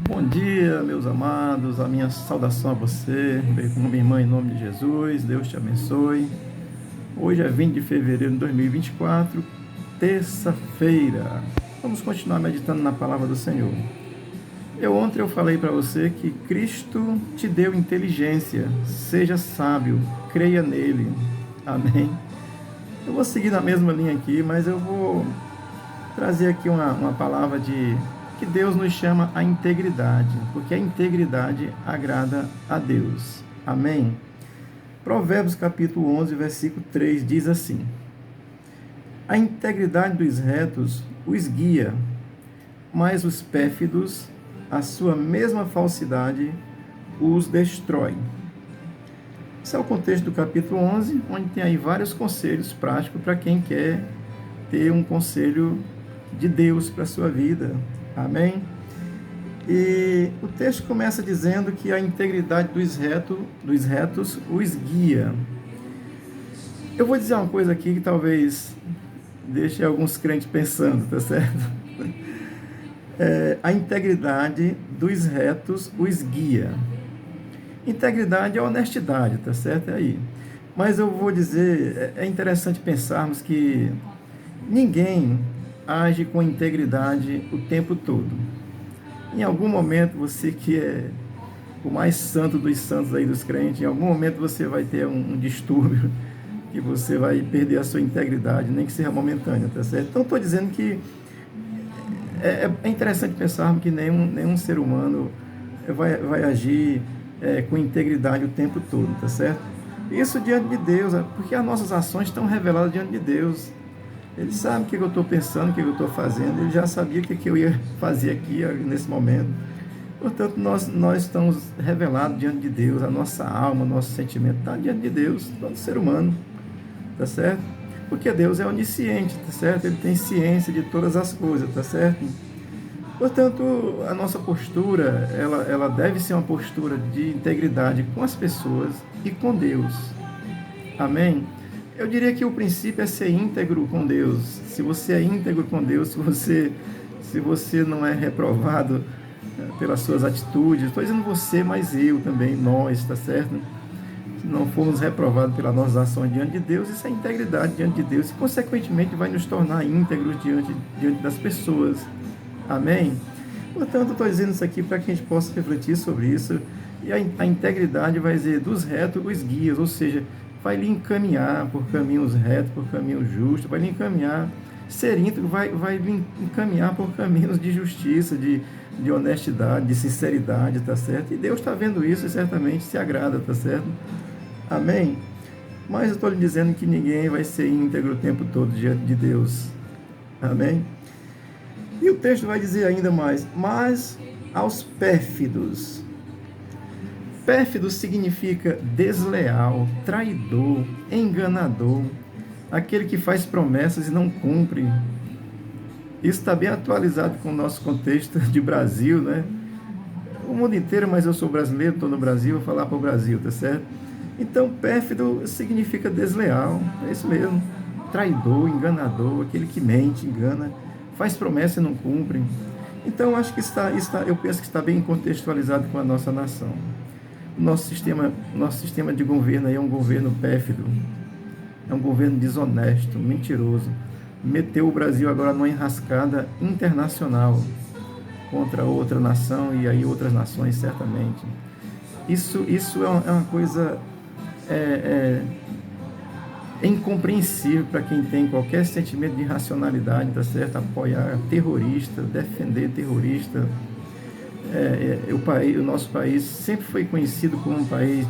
Bom dia, meus amados, a minha saudação a você, bem como minha irmã, em nome de Jesus, Deus te abençoe. Hoje é 20 de fevereiro de 2024, terça-feira. Vamos continuar meditando na palavra do Senhor. Ontem eu falei para você que Cristo te deu inteligência, seja sábio, creia nele. Amém? Eu vou seguir na mesma linha aqui, mas eu vou trazer aqui uma palavra de que Deus nos chama a integridade, porque a integridade agrada a Deus. Amém? Provérbios capítulo 11, versículo 3 diz assim: a integridade dos retos os guia, mas os pérfidos, a sua mesma falsidade, os destrói. Esse é o contexto do capítulo 11, onde tem aí vários conselhos práticos para quem quer ter um conselho de Deus para a sua vida. Amém? E o texto começa dizendo que a integridade dos retos os guia. Eu vou dizer uma coisa aqui que talvez deixe alguns crentes pensando, tá certo? A integridade dos retos os guia. Integridade é honestidade, tá certo? É aí. Mas eu vou dizer, é interessante pensarmos que ninguém age com integridade o tempo todo. Em algum momento, você que é o mais santo dos santos aí dos crentes, em algum momento você vai ter um distúrbio, que você vai perder a sua integridade, nem que seja momentânea, tá certo? Então, estou dizendo que é interessante pensarmos que nenhum ser humano vai agir com integridade o tempo todo, tá certo? Isso diante de Deus, porque as nossas ações estão reveladas diante de Deus. Ele sabe o que eu estou pensando, o que eu estou fazendo. Ele já sabia o que eu ia fazer aqui, nesse momento. Portanto, nós estamos revelados diante de Deus. A nossa alma, o nosso sentimento está diante de Deus, todo ser humano. Tá certo? Porque Deus é onisciente, tá certo? Ele tem ciência de todas as coisas, tá certo? Portanto, a nossa postura, ela deve ser uma postura de integridade com as pessoas e com Deus. Amém? Eu diria que o princípio é ser íntegro com Deus. Se você é íntegro com Deus, se você não é reprovado pelas suas atitudes, estou dizendo você, mas eu também, nós, está certo? Se não formos reprovados pelas nossas ações diante de Deus, isso é integridade diante de Deus e, consequentemente, vai nos tornar íntegros diante das pessoas. Amém? Portanto, eu estou dizendo isso aqui para que a gente possa refletir sobre isso. E a integridade vai dizer dos retos os guias, ou seja, vai lhe encaminhar por caminhos retos, por caminhos justos, vai lhe encaminhar, ser íntegro vai lhe encaminhar por caminhos de justiça, de honestidade, de sinceridade, tá certo? E Deus está vendo isso e certamente se agrada, tá certo? Amém? Mas eu estou lhe dizendo que ninguém vai ser íntegro o tempo todo diante de Deus. Amém? E o texto vai dizer ainda mais, mas aos pérfidos. Pérfido significa desleal, traidor, enganador, aquele que faz promessas e não cumpre. Isso está bem atualizado com o nosso contexto de Brasil, né? O mundo inteiro, mas eu sou brasileiro, estou no Brasil, vou falar para o Brasil, tá certo? Então, pérfido significa desleal, é isso mesmo. Traidor, enganador, aquele que mente, engana, faz promessa e não cumpre. Então, acho que eu penso que está bem contextualizado com a nossa nação. Nosso sistema de governo aí é um governo pérfido, é um governo desonesto, mentiroso. Meteu o Brasil agora numa enrascada internacional contra outra nação e aí outras nações, certamente. Isso é uma coisa incompreensível para quem tem qualquer sentimento de racionalidade, tá certo? Apoiar terrorista, defender terrorista. O nosso país sempre foi conhecido como um país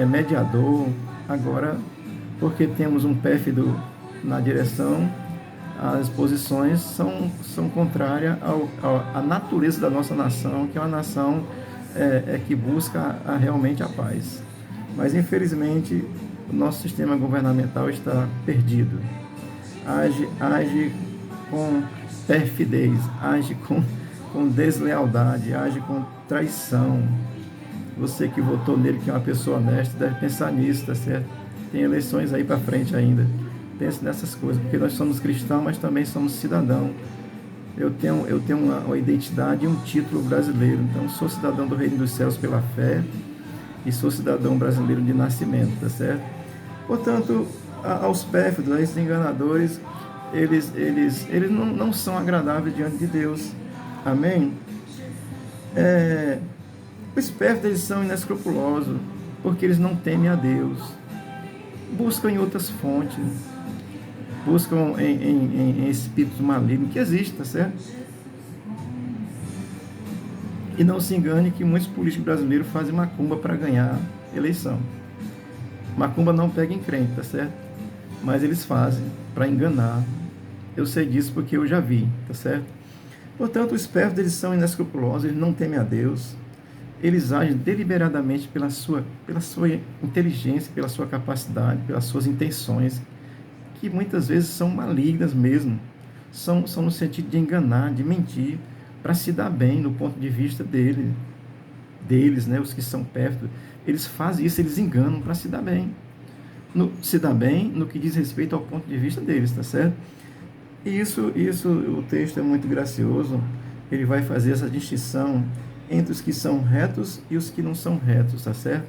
mediador. Agora, porque temos um pérfido na direção, as posições são contrárias à natureza da nossa nação, que é uma nação que busca realmente a paz. Mas, infelizmente, o nosso sistema governamental está perdido. Age com perfidez, age com deslealdade, age com traição. Você que votou nele, que é uma pessoa honesta, deve pensar nisso, tá certo? Tem eleições aí para frente ainda. Pense nessas coisas, porque nós somos cristãos, mas também somos cidadãos Eu tenho uma identidade e um título brasileiro. Então, sou cidadão do Reino dos Céus pela fé e sou cidadão brasileiro de nascimento, tá certo? Portanto, aos pérfidos, a esses enganadores, eles não são agradáveis diante de Deus. Amém? Os pérfidos, eles são inescrupulosos, porque eles não temem a Deus. Buscam em outras fontes, buscam em espíritos malignos, que existem, tá certo? E não se engane que muitos políticos brasileiros fazem macumba para ganhar eleição. Macumba não pega em crente, tá certo? Mas eles fazem para enganar. Eu sei disso porque eu já vi, tá certo? Portanto, os pérfidos, eles são inescrupulosos, eles não temem a Deus. Eles agem deliberadamente pela sua inteligência, pela sua capacidade, pelas suas intenções, que muitas vezes são malignas mesmo. São no sentido de enganar, de mentir, para se dar bem no ponto de vista deles, né, os que são perto. Eles fazem isso, eles enganam para se dar bem. Se dar bem no que diz respeito ao ponto de vista deles, tá certo? E isso o texto é muito gracioso. Ele vai fazer essa distinção entre os que são retos e os que não são retos, tá certo?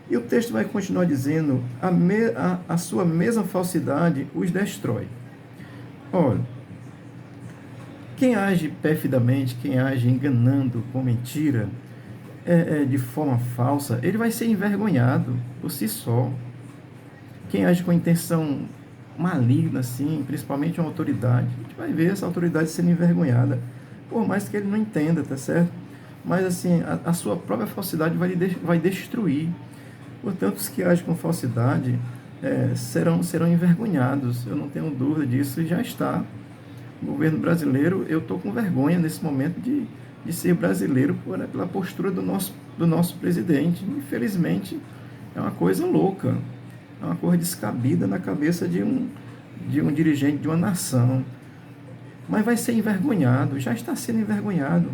E o texto vai continuar dizendo, a sua mesma falsidade os destrói. Olha, quem age perfidamente, quem age enganando com mentira, de forma falsa, ele vai ser envergonhado por si só. Quem age com intenção maligna, assim, principalmente uma autoridade, a gente vai ver essa autoridade sendo envergonhada, por mais que ele não entenda, tá certo? Mas assim, a sua própria falsidade vai destruir. Portanto, os que agem com falsidade serão envergonhados. Eu não tenho dúvida disso, e já está. O governo brasileiro, eu estou com vergonha nesse momento de ser brasileiro pela postura do nosso presidente. Infelizmente, é uma coisa louca, é uma coisa descabida na cabeça de um dirigente de uma nação. Mas vai ser envergonhado, já está sendo envergonhado.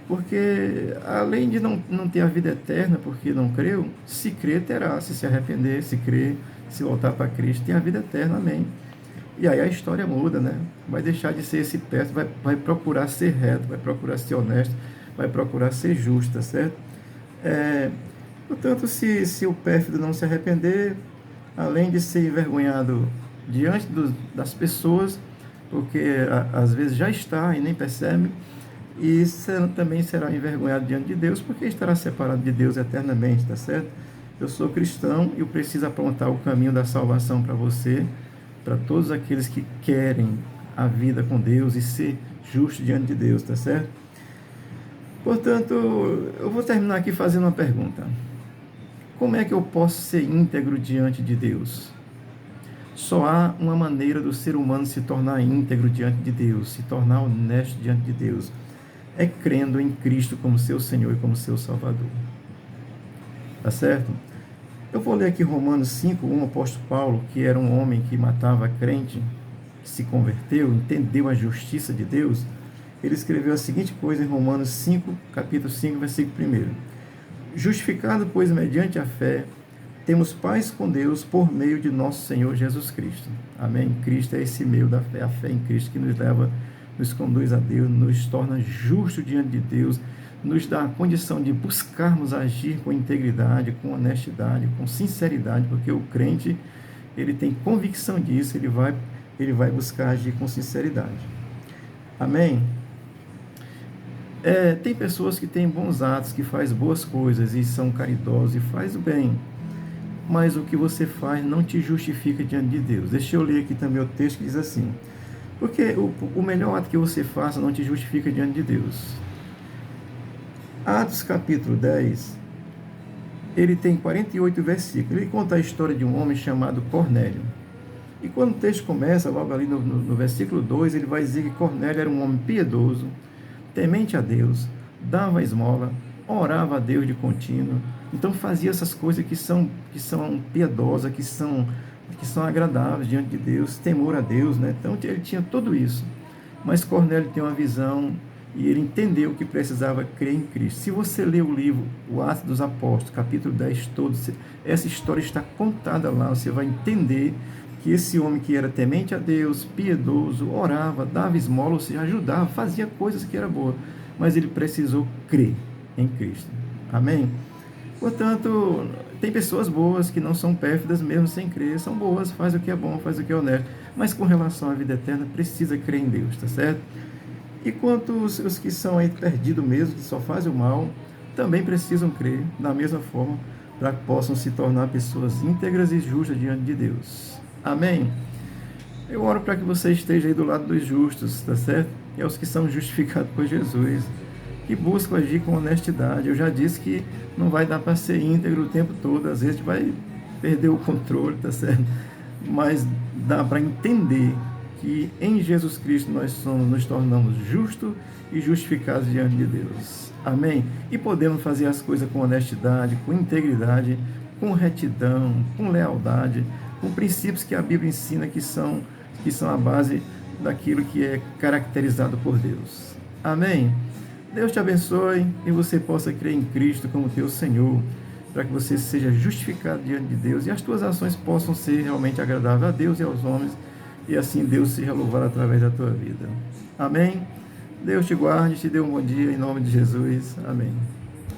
Porque, além de não ter a vida eterna, porque não creu, se crer, terá. Se arrepender, se crer, se voltar para Cristo, tem a vida eterna, amém. E aí a história muda, né? Vai deixar de ser esse perto, vai procurar ser reto, vai procurar ser honesto, vai procurar ser justo, tá certo? Portanto, se o pérfido não se arrepender, além de ser envergonhado diante das pessoas, porque às vezes já está e nem percebe, e também será envergonhado diante de Deus, porque estará separado de Deus eternamente, tá certo? Eu sou cristão e eu preciso apontar o caminho da salvação para você, para todos aqueles que querem a vida com Deus e ser justo diante de Deus, tá certo? Portanto, eu vou terminar aqui fazendo uma pergunta. Como é que eu posso ser íntegro diante de Deus? Só há uma maneira do ser humano se tornar íntegro diante de Deus, se tornar honesto diante de Deus, é crendo em Cristo como seu Senhor e como seu Salvador. Tá certo? Eu vou ler aqui Romanos 5, o apóstolo Paulo, que era um homem que matava crente, que se converteu, entendeu a justiça de Deus. Ele escreveu a seguinte coisa em Romanos 5, capítulo 5, versículo 1. Justificado, pois, mediante a fé, temos paz com Deus por meio de nosso Senhor Jesus Cristo. Amém? Cristo é esse meio da fé, a fé em Cristo que nos leva, nos conduz a Deus, nos torna justos diante de Deus, nos dá a condição de buscarmos agir com integridade, com honestidade, com sinceridade, porque o crente, ele tem convicção disso, ele vai buscar agir com sinceridade. Amém? Tem pessoas que têm bons atos, que fazem boas coisas e são caridosos e faz o bem, mas o que você faz não te justifica diante de Deus. Deixa eu ler aqui também o texto que diz assim, porque o melhor ato que você faça não te justifica diante de Deus. Atos capítulo 10, ele tem 48 versículos. Ele conta a história de um homem chamado Cornélio. E quando o texto começa, logo ali no versículo 2, ele vai dizer que Cornélio era um homem piedoso, temente a Deus, dava esmola, orava a Deus de contínuo. Então fazia essas coisas que são piedosas, que são agradáveis diante de Deus, temor a Deus, né? Então ele tinha tudo isso. Mas Cornélio tem uma visão e ele entendeu que precisava crer em Cristo. Se você ler o livro, o Atos dos Apóstolos, capítulo 10 todo, essa história está contada lá, você vai entender que esse homem que era temente a Deus, piedoso, orava, dava esmola, ou seja, ajudava, fazia coisas que eram boas, mas ele precisou crer em Cristo. Amém? Portanto, tem pessoas boas que não são pérfidas mesmo sem crer, são boas, faz o que é bom, faz o que é honesto, mas com relação à vida eterna, precisa crer em Deus, tá certo? E quanto os que são aí perdidos mesmo, que só fazem o mal, também precisam crer da mesma forma, para que possam se tornar pessoas íntegras e justas diante de Deus. Amém? Eu oro para que você esteja aí do lado dos justos, tá certo? E aos que são justificados por Jesus, que buscam agir com honestidade. Eu já disse que não vai dar para ser íntegro o tempo todo, às vezes a gente vai perder o controle, tá certo? Mas dá para entender que em Jesus Cristo nos tornamos justos e justificados diante de Deus. Amém? E podemos fazer as coisas com honestidade, com integridade, com retidão, com lealdade, com princípios que a Bíblia ensina que são a base daquilo que é caracterizado por Deus. Amém? Deus te abençoe e você possa crer em Cristo como teu Senhor, para que você seja justificado diante de Deus e as tuas ações possam ser realmente agradáveis a Deus e aos homens, e assim Deus seja louvado através da tua vida. Amém? Deus te guarde, te dê um bom dia em nome de Jesus. Amém.